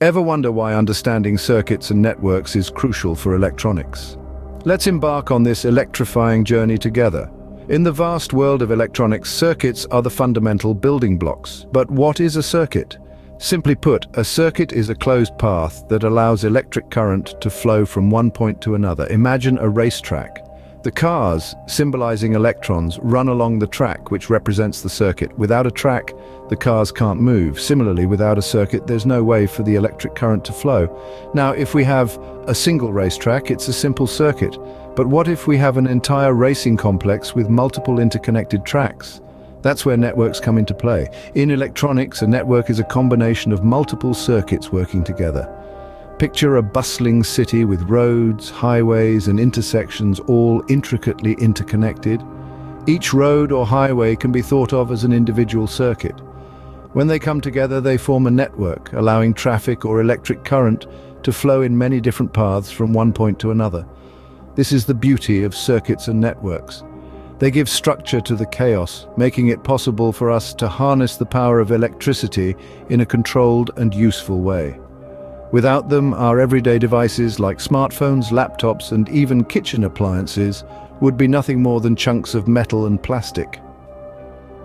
Ever wonder why understanding circuits and networks is crucial for electronics? Let's embark on this electrifying journey together. In the vast world of electronics, circuits are the fundamental building blocks. But what is a circuit? Simply put, a circuit is a closed path that allows electric current to flow from one point to another. Imagine a racetrack. The cars, symbolizing electrons, run along the track, which represents the circuit. Without a track, the cars can't move. Similarly, without a circuit, there's no way for the electric current to flow. Now, if we have a single racetrack, it's a simple circuit. But what if we have an entire racing complex with multiple interconnected tracks? That's where networks come into play. In electronics, a network is a combination of multiple circuits working together. Picture a bustling city with roads, highways, and intersections all intricately interconnected. Each road or highway can be thought of as an individual circuit. When they come together, they form a network, allowing traffic or electric current to flow in many different paths from one point to another. This is the beauty of circuits and networks. They give structure to the chaos, making it possible for us to harness the power of electricity in a controlled and useful way. Without them, our everyday devices like smartphones, laptops, and even kitchen appliances would be nothing more than chunks of metal and plastic.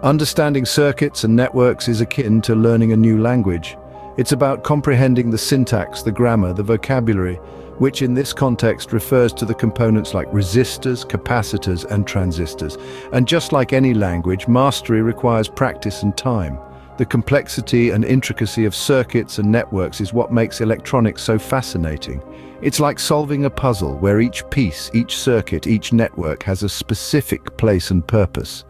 Understanding circuits and networks is akin to learning a new language. It's about comprehending the syntax, the grammar, the vocabulary, which in this context refers to the components like resistors, capacitors, and transistors. And just like any language, mastery requires practice and time. The complexity and intricacy of circuits and networks is what makes electronics so fascinating. It's like solving a puzzle where each piece, each circuit, each network has a specific place and purpose.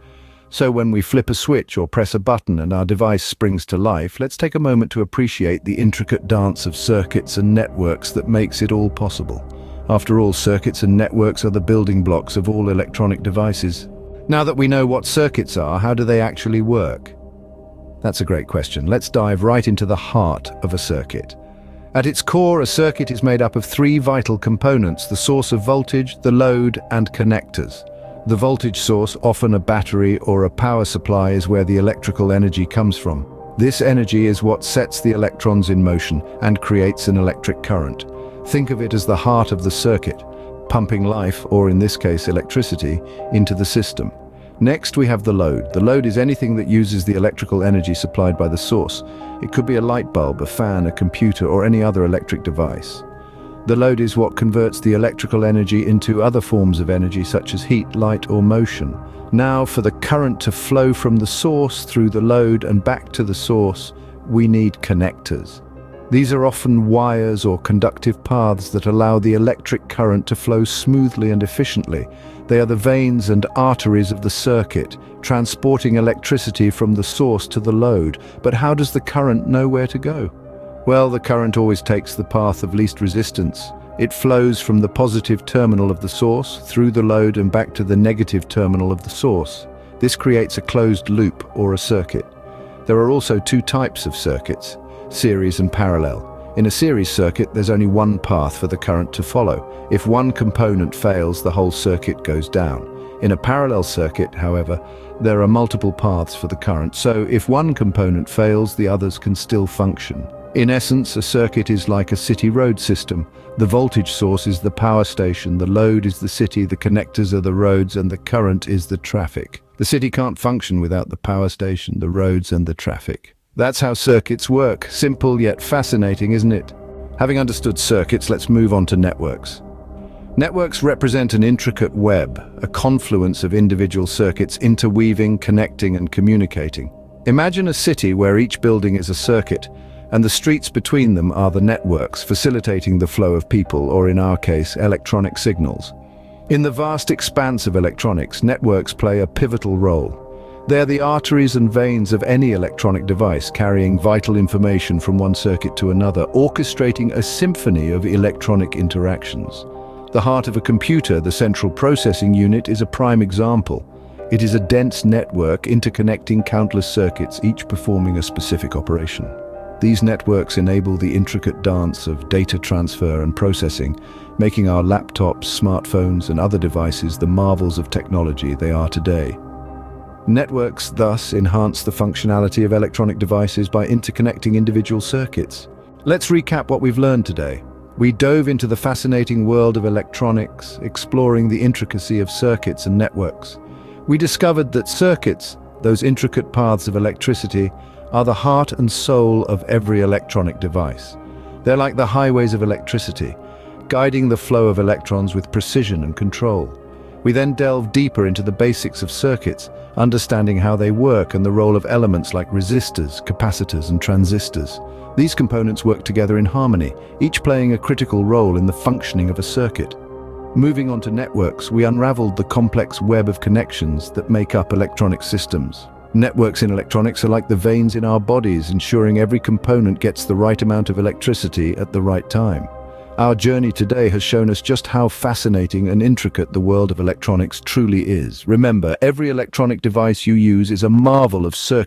So when we flip a switch or press a button and our device springs to life, let's take a moment to appreciate the intricate dance of circuits and networks that makes it all possible. After all, circuits and networks are the building blocks of all electronic devices. Now that we know what circuits are, how do they actually work? That's a great question. Let's dive right into the heart of a circuit. At its core, a circuit is made up of three vital components: the source of voltage, the load, and connectors. The voltage source, often a battery or a power supply, is where the electrical energy comes from. This energy is what sets the electrons in motion and creates an electric current. Think of it as the heart of the circuit, pumping life, or in this case electricity, into the system. Next, we have the load. The load is anything that uses the electrical energy supplied by the source. It could be a light bulb, a fan, a computer, or any other electric device. The load is what converts the electrical energy into other forms of energy such as heat, light, or motion. Now, for the current to flow from the source through the load and back to the source, we need connectors. These are often wires or conductive paths that allow the electric current to flow smoothly and efficiently. They are the veins and arteries of the circuit, transporting electricity from the source to the load. But how does the current know where to go? Well, the current always takes the path of least resistance. It flows from the positive terminal of the source through the load and back to the negative terminal of the source. This creates a closed loop or a circuit. There are also two types of circuits: series and parallel. In a series circuit, there's only one path for the current to follow. If one component fails, the whole circuit goes down. In a parallel circuit, however, there are multiple paths for the current, so if one component fails, the others can still function. In essence, a circuit is like a city road system. The voltage source is the power station, the load is the city, the connectors are the roads, and the current is the traffic. The city can't function without the power station, the roads, and the traffic. That's how circuits work. Simple yet fascinating, isn't it? Having understood circuits, let's move on to networks. Networks represent an intricate web, a confluence of individual circuits interweaving, connecting, and communicating. Imagine a city where each building is a circuit, and the streets between them are the networks, facilitating the flow of people, or in our case, electronic signals. In the vast expanse of electronics, networks play a pivotal role. They are the arteries and veins of any electronic device, carrying vital information from one circuit to another, orchestrating a symphony of electronic interactions. The heart of a computer, the central processing unit, is a prime example. It is a dense network interconnecting countless circuits, each performing a specific operation. These networks enable the intricate dance of data transfer and processing, making our laptops, smartphones, and other devices the marvels of technology they are today. Networks thus enhance the functionality of electronic devices by interconnecting individual circuits. Let's recap what we've learned today. We dove into the fascinating world of electronics, exploring the intricacy of circuits and networks. We discovered that circuits, those intricate paths of electricity, are the heart and soul of every electronic device. They're like the highways of electricity, guiding the flow of electrons with precision and control. We then delve deeper into the basics of circuits, understanding how they work and the role of elements like resistors, capacitors, and transistors. These components work together in harmony, each playing a critical role in the functioning of a circuit. Moving on to networks, we unraveled the complex web of connections that make up electronic systems. Networks in electronics are like the veins in our bodies, ensuring every component gets the right amount of electricity at the right time. Our journey today has shown us just how fascinating and intricate the world of electronics truly is. Remember, every electronic device you use is a marvel of circuit